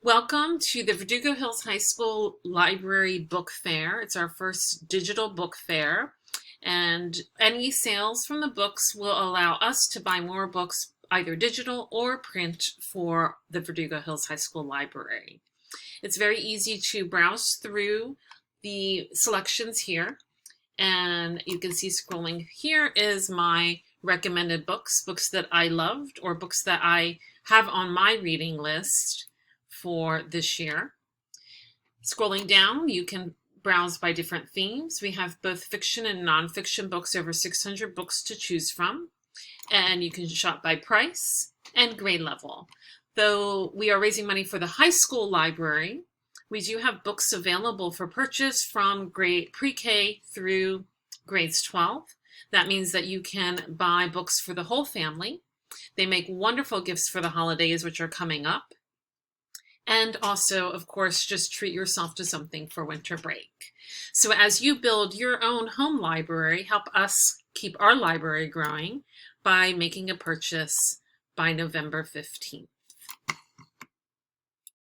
Welcome to the Verdugo Hills High School Library Book Fair. It's our first digital book fair, and any sales from the books will allow us to buy more books, either digital or print, for the Verdugo Hills High School Library. It's very easy to browse through the selections here, and you can see scrolling here is my recommended books that I loved or books that I have on my reading list for this year. Scrolling down, you can browse by different themes. We have both fiction and nonfiction books, over 600 books to choose from. And you can shop by price and grade level. Though we are raising money for the high school library, we do have books available for purchase from grade pre-K through grades 12. That means that you can buy books for the whole family. They make wonderful gifts for the holidays, which are coming up. And also, of course, just treat yourself to something for winter break. So as you build your own home library, help us keep our library growing by making a purchase by November 15th.